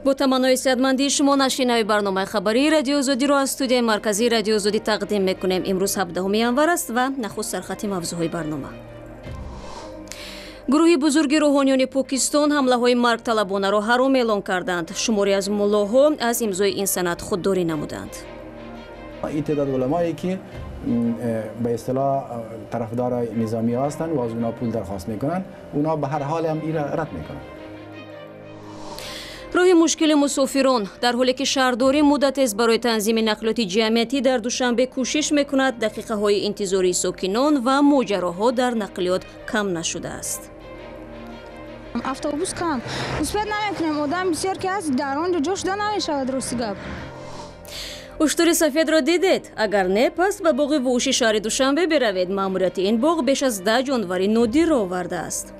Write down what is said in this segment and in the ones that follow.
با تمنای صحتمندی شما نشینای برنامه خبری رادیو آزادی را از استودیوی مرکزی رادیو آزادی تقدیم میکنیم. امروز 17 ینور است و نخست سرخط موضوعهای برنامه. گروهی بزرگی روحانیان پاکستان حمله‌های مرگ طلبانه را حرام اعلان کردند. شماری از ملاها از امضای این سند خودداری نمودند. این تعداد علمایی که به اصطلاح طرفدار نظامی هستند و از اونا پول درخواست میکنن، اونا به هر حال هم این را رد میکنن. راه مشکل مسافران در حالی که شهرداری مدت است برای تنظیم نقلات جمعیتی در دوشنبه کوشش میکند، دقیقه های انتظاری ساکنان و ماجراها در نقلیات کم نشده است. اتوبوس کم نسبت نمیکنیم، آدم بسیار که از در آنجا جاش ده نمیشود. درستی گپ. اشتر سفید را دیدید؟ اگر نه پس به باغ وحوش شهر دوشنبه بروید. ماموریت این باغ بیش از 10 جانور نادر را آورده است.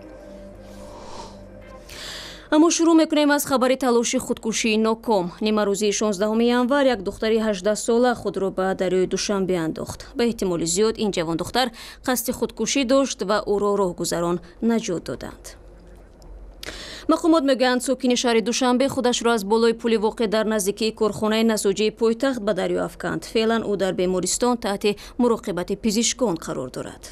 اما شروع میکنیم از خبر تلاش خودکشی ناکام. نیمه روزی 16 ینور یک دختر 18 ساله خود را به دریای دوشنبه انداخت. به احتمال زیاد این جوان دختر قصد خودکشی داشت و او را راهگذران نجات دادند. مقامات میگویند ساکن شهر دوشنبه خودش را از بالای پل واقع در نزدیکی کارخانه نساجی پایتخت به دریا افکند. فعلا او در بیمارستان تحت مراقبت پزشکان قرار دارد.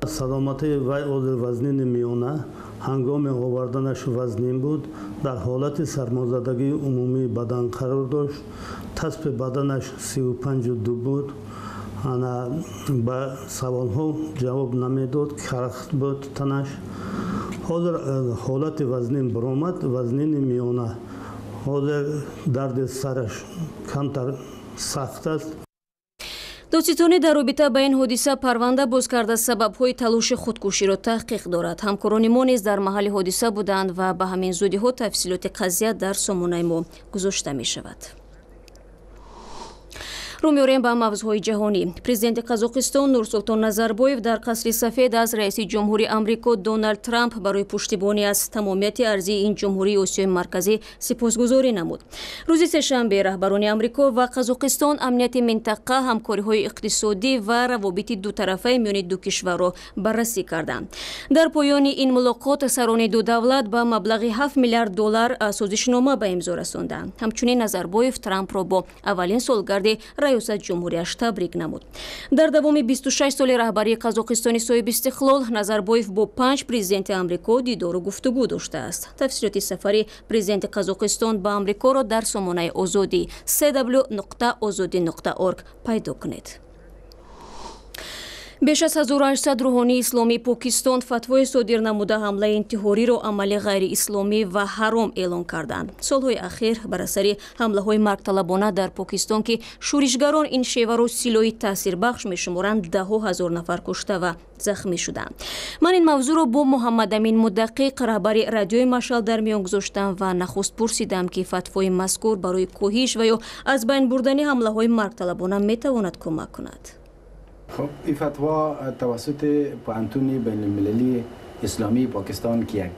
سلامت وی عضو وزنین میانه هنگام آوردنش وزنین بود، در حالت سرمازدگی عمومی بدن قرار داشت. تسپ بدنش 35.2 بود. به سوال ها جواب نمیداد، کرخت بود تنش. حاضر حالت وزنین برآمد، وزنین میانه. حاضر درد سرش کمتر سخت است. دادستانی در رابطه با این حادثه پرونده باز کرده سبب‌های تلاش خودکشی را تحقیق دارد. همکاران ما نیز در محل حادثه بودند و به همین زودی‌ها تفصیلات قضیه در سامانه ما گذاشته می شود. رو می‌آوریم به موضوعهای جهانی. پرزیدنت قزاقستان نورسولطان نظربایف در قصر سفید از رئیس جمهوری آمریکا دونالد ترامپ برای پشتیبانی از تمامیت ارضی این جمهوری آسیای مرکزی سپاسگزاری نمود. روز سه‌شنبه رهبران آمریکا و قزاقستان امنیت منطقه، همکاری‌های اقتصادی و روابط دو طرفه میان دو کشور را بررسی کردند. در پایان این ملاقات سران دو دولت به مبلغ 7 میلیارد دلار سازشنامه به امضا رساندند. همچنین نظربایف ترامپ را با اولین سالگرد ریاست جمهوریش تبریک نمود. در دوام 26 سال رهبری قزاقستان صاحب استقلال، نظربایف با 5 پرزیدنت آمریکا دیدار و گفتگو داشته است. تفسیرات سفری پرزیدنت قزاقستان به آمریکا را در سامانه آزادی www.azadi.org پیدا کنید. بیش از 1800 روحانی اسلامی پاکستان فتوای صادر نموده حمله انتحاری را عمل غیر اسلامی و حرام اعلان کردند. سالهای اخیر بر اثر حمله‌های مرگ طلبانه در پاکستان که شورشگران این شیوه را سلاح تاثیربخش می‌شمارند، ده‌ها هزار نفر کشته و زخمی شدند. من این موضوع را با محمد امین مدقق رهبر رادیوی مشعل در میان گذاشتم و نخست پرسیدم که فتوای مذکور برای کاهش و یا از بین بردن حمله‌های مرگ طلبانه می‌تواند کمک کند. خب این فتوا توسط پوهنتون بین المللی اسلامی پاکستان که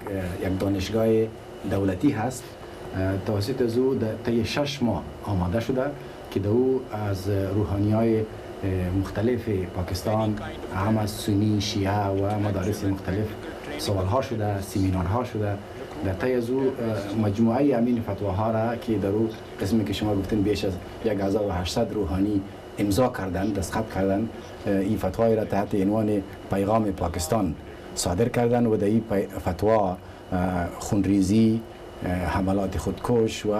یک دانشگاه دولتی هست، توسط از او طی 6 ماه آماده شده که او از روحانی‌های مختلف پاکستان، هم از سنی، شیعه و مدارس مختلف سوالها شده، سمینارها شده. در طی از او مجموعه امین فتواها را که در او قسمی که شما گفتین بیش از 1800 روحانی امضا کردند، دستخط کردند، این فتوای را تحت عنوان پیغام پاکستان صادر کردند و در این فتوا خونریزی، حملات خودکش و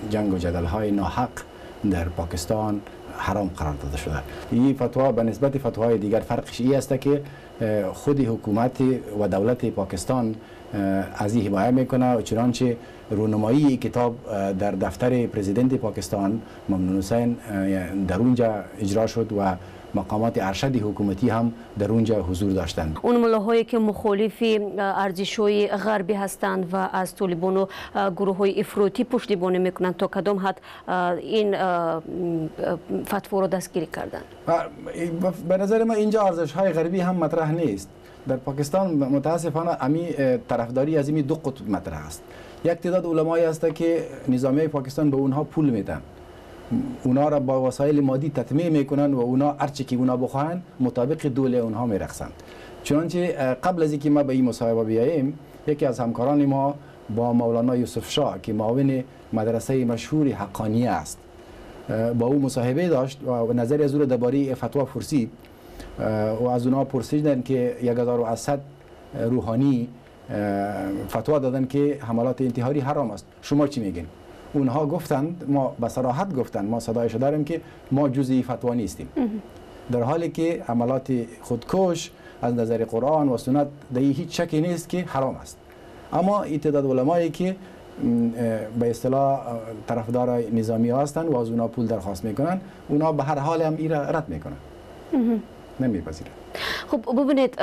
جنگ و جدل‌های ناحق در پاکستان حرام قرار داده شده. این فتوا به نسبت فتواهای دیگر فرقش این است که خود حکومت و دولت پاکستان از این حمایت میکنه و چنانچه رونمایی کتاب در دفتر پرزیدنت پاکستان ممنون حسین در اونجا اجرا شد و مقامات ارشد حکومتی هم در اونجا حضور داشتند. اون ملاهایی که مخالف ارزش‌های غربی هستند و از طالبان و گروه‌های افراطی پشتیبانی میکنند، تا کدام حد این فتوا را دستگیری کردند؟ به نظر من اینجا ارزش‌های غربی هم مطرح نیست. در پاکستان متاسفانه امی طرفداری از این دو قطب مطرح است. یک تعداد علمایی هست که نظامی پاکستان به اونها پول میدن، اونا را با وسایل مادی تطمیع میکنن و اونا هرچی که اونا بخواهند مطابق دوله اونها میرقصند. چنانچه قبل از اینکه ما به این مصاحبه بیاییم، یکی از همکاران ما با مولانا یوسف شاه که معاون مدرسه مشهور حقانیه است با او مصاحبه داشت و نظر از او درباره فتوا پرسید و از اونها پرسیدن که 1100 روحانی فتوا دادن که حملات انتحاری حرام است، شما چی میگین؟ اونها گفتند، ما به صراحت گفتند، ما صدایش داریم که ما جزئی فتوا نیستیم، در حالی که عملات خودکش از نظر قرآن و سنت در هیچ شکی نیست که حرام است. اما تعداد علمایی که به اصطلاح طرفدار نظامی هستند و از اونا پول درخواست میکنن، اونا به هر حال هم این را رد میکنن، نمیپذیرن. خب ببینید،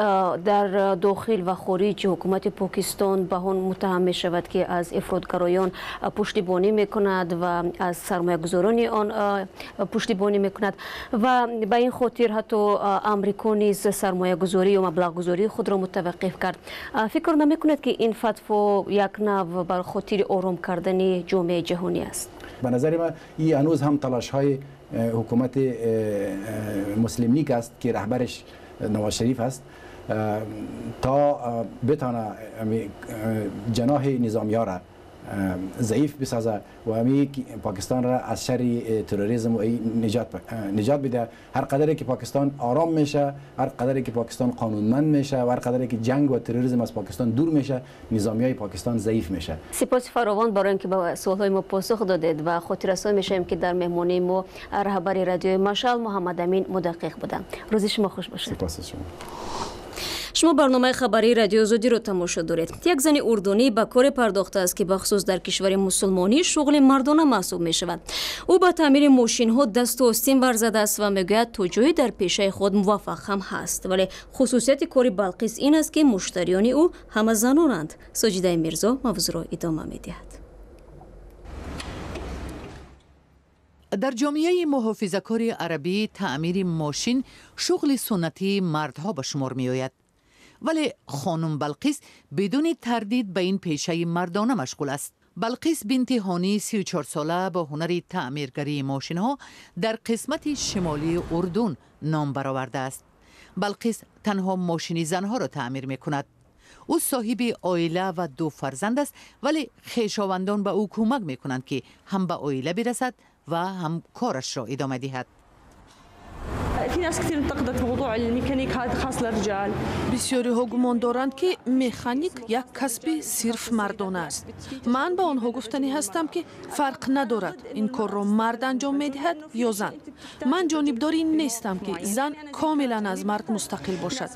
در داخل و خارج حکومت پاکستان به آن متهم می شود که از افراطگرایان پشتیبانی می کند و از سرمایه‌گذاران آن پشتیبانی می کند و به این خاطر حتی امریکا نیز سرمایه‌گذاری و مبلغ خود را متوقف کرد. فکر نمی کند که این فتوا یک نوع بر خاطر آرام کردن جامعه جهانی است؟ به نظر من این هنوز هم تلاش های حکومت مسلم لیگ است که رهبرش نواز شریف است تا بتانه جناح نظامی‌ها را ضعیف بسازه و همی پاکستان را از شر تروریسم و نجات بده. هر قدری که پاکستان آرام میشه، هر قدری که پاکستان قانونمند میشه و هر قدری که جنگ و تروریسم از پاکستان دور میشه، نظامیای پاکستان ضعیف میشه. سپاس فراوان برای اینکه به سوالهای ما پاسخ دادید و خاطررسان میشیم که در مهمانی ما رهبر رادیو مشعل محمد امین مدقق بودند. روز شما خوش باشید. سپاس شما. شما برنامه خبری رادیو آزادی رو تماشا دارید. یک زن اردنی به کار پرداخته است که بخصوص در کشور مسلمانی شغل مردانه محسوب می شود. او با تعمیر ماشین ها دست و آستین ورزده است و میگوید تا جایی در پیشه خود موفق هم هست، ولی خصوصیت کار بلقیس این است که مشتریان او همه زنانند. ساجده میرزا موضوع را ادامه می‌دهد. در جامعه محافظه‌کار عربی تعمیر ماشین شغل سنتی مردها به شمار می آید. ولی خانم بلقیس بدون تردید به این پیشه مردانه مشغول است. بلقیس بنت هانی 34 ساله با هنر تعمیرگری ماشین ها در قسمت شمالی اردن نام برآورده است. بلقیس تنها ماشین زنها را تعمیر می کند. او صاحب عائله و 2 فرزند است، ولی خویشاوندان به او کمک می کنند که هم به عائله برسد و هم کارش را ادامه دهد. في ناس كثير انتقدت موضوع الميكانيك هذا خاص للرجال. بسیاری ها گمان دارند که مکانیک یک کسب صرف مردانه است. من به آنها گفتنی هستم که فرق ندارد این کار را مرد انجام می‌دهد یا زن. من جانبداری نیستم که زن کاملا از مرد مستقل باشد.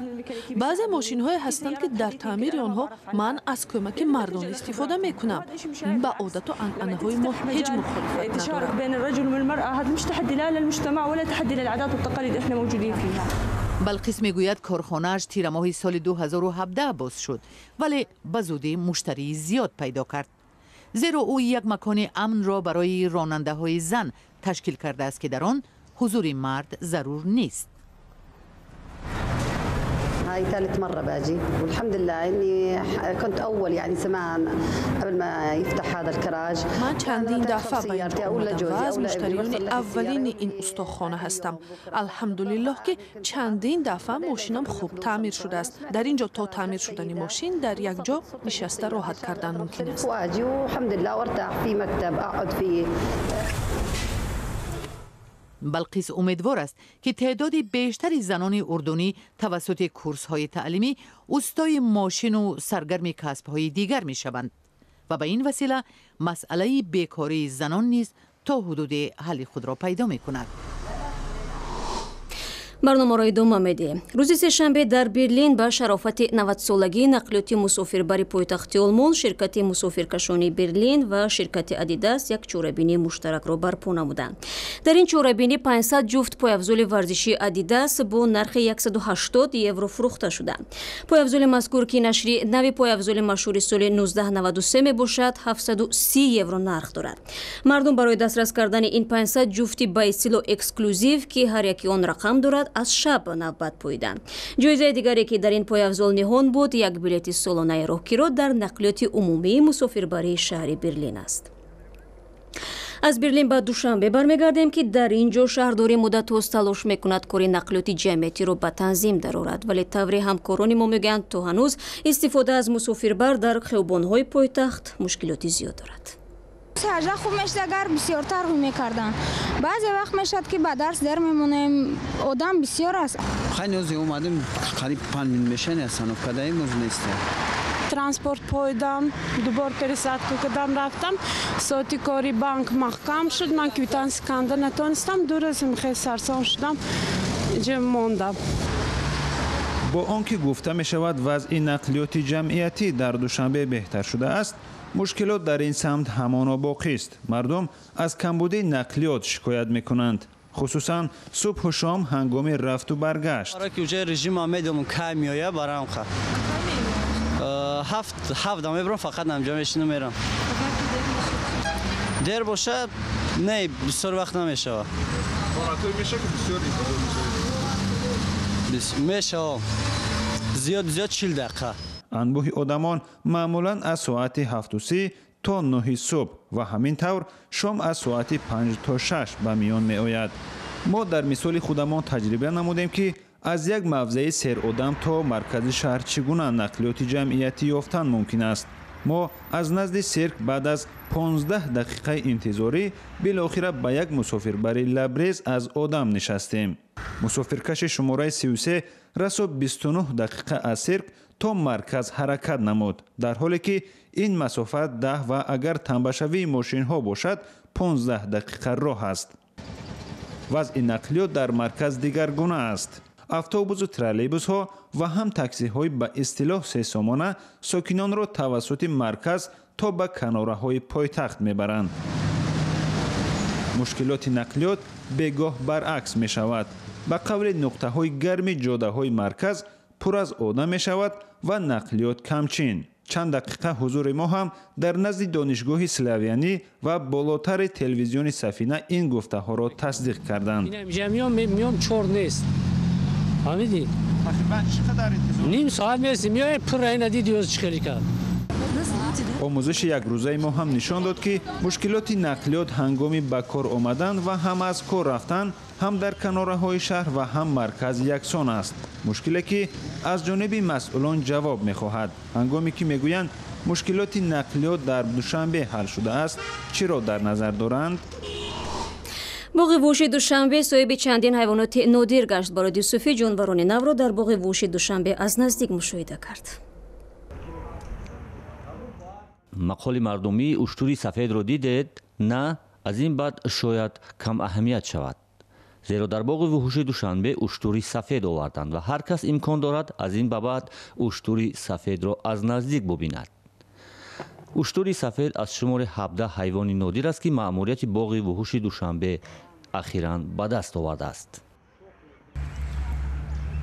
بعضی ماشین های هستند که در تعمیر آنها من از کمک مردان استفاده میکنم. این به عادت و عنعنه های ما هیچ مخالفت ندارد. بین الرجل و المرأة هذا مش تحدي لا للمجتمع ولا تحدي للعادات والتقاليد احنا موجودين فيها. بلقیس میگوید کارخانه‌اش تیر ماه سال 2017 باز شد، ولی به زودی مشتری زیاد پیدا کرد. زیرا او یک مکان امن را برای راننده های زن تشکیل کرده است که در آن حضور مرد ضرور نیست. هاي ثالث مرة باجي والحمد لله إني كنت أول يعني زمان قبل ما يفتح هذا الكراج. من چندین دفعه به اینجا آمدم و از مشتریان اولین این استخوانه هستم. الحمدلله که چندین دفعه ماشینم خوب تعمیر شده است. در اینجا تا تعمیر شدن ماشین در یک جا نشسته راحت کردن ممکن است. واجي والحمد لله وارتاح في مكتب أقعد فيه. بلقیس امیدوار است که تعداد بیشتری زنان اردنی توسط کورس‌های تعلیمی استای ماشین و سرگرم کسب‌های دیگر می‌شوند و به این وسیله مسئله بیکاری زنان نیز تا حدود حل خود را پیدا می‌کند. برنامه را ادامه می‌دهیم. روز سه‌شنبه در برلین به شرافت 90 سالگی نقلیاتی مسافربری پایتخت آلمان، شرکت مسافرکشانی برلین و شرکت ادیداس یک چهاره‌بینی مشترک را برپا نمودند. در این چهاره‌بینی 500 جفت پایافزال ورزشی ادیداس با نرخ 180 یورو فروخته شدند. پایافزال مذکور که نشری نوی پایافزال مشهور سال 1993 میباشد 730 یورو نرخ دارد. مردم برای دسترس کردن این 500 جفتی با اصطلاح اکسکلوزیو که هر یکی آن رقم دارد از شب نوبت پویدند. جایزه دیگری که در این پایافزال نهان بود یک بلیت سالانه راهگیری در نقلیات عمومی مسافربری شهر برلین است. از برلین با دوشنبه برمیگردیم که در اینجا شهرداری مدت تلاش میکند کار نقلیاتی جمعیتی رو به تنظیم درآورد، ولی طوری همکاران ما میگن تا هنوز استفاده از مسافربر در خیابان‌های پایتخت مشکلاتی زیاد دارد. سرجا خوب میشه اگر بسیارتر روی میکردن. بعضی وقت میشد که به درس در میمونیم، آدم بسیار است. خیلی از اومدیم قریب 5 میشن هستن و کدای موز نیست. ترانسپورت پایدم، دوباره پرسات کردم رفتم، ساعتی کاری بانک محکم شد، من کویتانس کندن نتونستم، دور از خیلی سرسام شدم، اینجا موندم. با آنکه گفته می شود وضع نقلیاتی جمعیتی در دوشنبه بهتر شده است، مشکلات در این سمت همانا باقی است. مردم از کمبود نقلیات شکایت می کنند، خصوصا صبح و شام هنگام رفت و برگشت. برای که اونجا رژیم آمدم کم میایه برام خواهد. هفت دامه برام فقط نمیجامش نمیرم. دیر باشه نه بسیار وقت نمیشه. براتون میشه که بسیار میشه. زیاد 40 دقیقه. انبوه آدمان معمولا از ساعت 7:30 تا 9 صبح و همین طور شام از ساعت 5 تا 6 به میان می آید. ما در مثال خودمان تجربه نمودیم که از یک موضع سیر آدم تا مرکز شهر چگونه نقلیات جمعیتی یافتن ممکن است. ما از نزد سیرک بعد از 15 دقیقه انتظاری بالاخره به یک مسافربر لبریز از آدم نشستیم. مسافرکش شماره 33 رسو 29 دقیقه از سیرک تا مرکز حرکت نمود، در حالی که این مسافت 10 و اگر تنبشوی ماشین ها باشد 15 دقیقه راه است. وضع نقلیات در مرکز دیگرگونه است. اتوبوس و ترالیبوس ها و هم تاکسی های به اصطلاح سه سامانه ساکنان را توسط مرکز تا به کناره های پایتخت میبرند. مشکلات نقلیات بگاه برعکس می شود. به قول نقطه های گرم جاده های مرکز پر از آدم می شود و نقلیات کمچین. چند دقیقه حضور ما هم در نزد دانشگاه سلاویانی و بالاتر تلویزیون سفینه این گفته ها را تصدیق کردند. میام چور نیست. فهمیدی؟ نیم ساعت میرسیم میای پر رای ندید دیوز چیکاری کرد. آموزش یک روزه ما هم نشان داد که مشکلات نقلیات هنگامی به کار آمدن و هم از کار رفتن هم در کناره های شهر و هم مرکز یکسان است. مشکلی که از جانب مسئولان جواب می خواهد. هنگامی که میگویند مشکلات نقلیات در دوشنبه حل شده است، چرا در نظر دارند؟ باغ وحوش دوشنبه صاحب چندین حیوانات نادر گشت. برای یوسفی جانوران نو را در باغ وحوش دوشنبه از نزدیک مشاهده کرد. مقال مردمی اشتری سفید را دیدید؟ نه، از این بعد شاید کم اهمیت شود. زیرا در باغ وحوش دوشنبه اشتری سفید آوردند و هر کس امکان دارد از این بعد اشتری سفید را از نزدیک ببیند. اشتری سفید از شمار 17 حیوان نادر است که مأموریت باغ وحوش دوشنبه اخیراً به دست آورده است.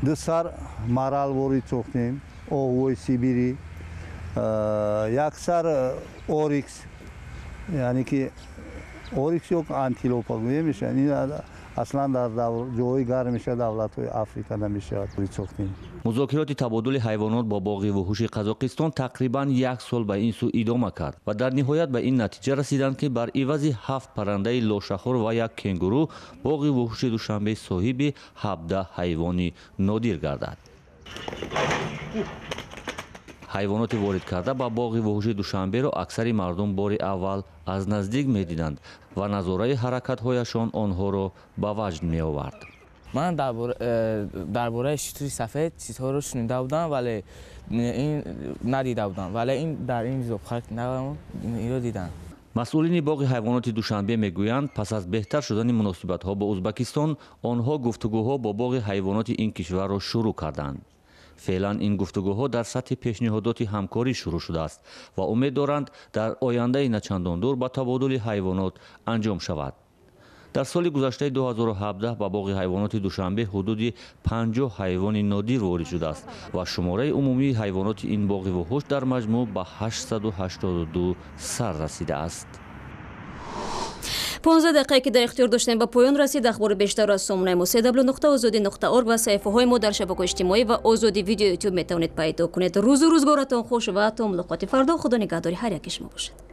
دو سر مرالواری ساختیم، آهوی سیبیری، یک سر اوریکس، یعنی که اوریکس یک آنتیلوپ میشه. این اصلا در جای گرمش دولت‌های آفریقا نمیشه ساختیم. مذاکرات تبادل حیوانات با باغ وحوش قزاقستان تقریباً 1 سال به این سو ادامه کرد و در نهایت به این نتیجه رسیدند که بر عوض 7 پرنده لاشخور و 1 کنگورو باغ وحوش دوشنبه صاحب 17 حیوان نادر گردد. حیوانات وارد کرده با باغ وحوش دوشنبه را اکثر مردم بار اول از نزدیک می‌دیدند و نظاره حرکت‌هایشان آنها را به وجد می‌آورد. من درباره اشتری سفید چیزها رو شنیده بودم ولی این ندیده بودم، ولی این در این زبخک نبودم، این رو دیدم. مسئولین باغ حیوانات دوشنبه میگویند پس از بهتر شدن مناسبت‌ها با ازبکستان، آنها گفتگوها با باغ حیوانات این کشور را شروع کردند. فعلا این گفتگوها در سطح پیشنهادات همکاری شروع شده است و امید دارند در آینده نچندان دور با تبادل حیوانات انجام شود. در سال گذشته 2017 با باغ حیوانات دوشنبه حدود 50 حیوان نادر وارد شده است و شماره عمومی حیوانات این باغ وحوش در مجموع به 882 سر رسیده است. 15 دقیقه که در اختیار داشتیم به پایان رسید. اخبار بیشتر از سامانه ما www.azadi.org و صفحه های ما در شبکه اجتماعی و آزادی ویدیو یوتیوب میتونید پیدا کنید. روز و روزگارتان خوش و تا ملاقات فردا. خدا نگهداری هر یک شما باشد.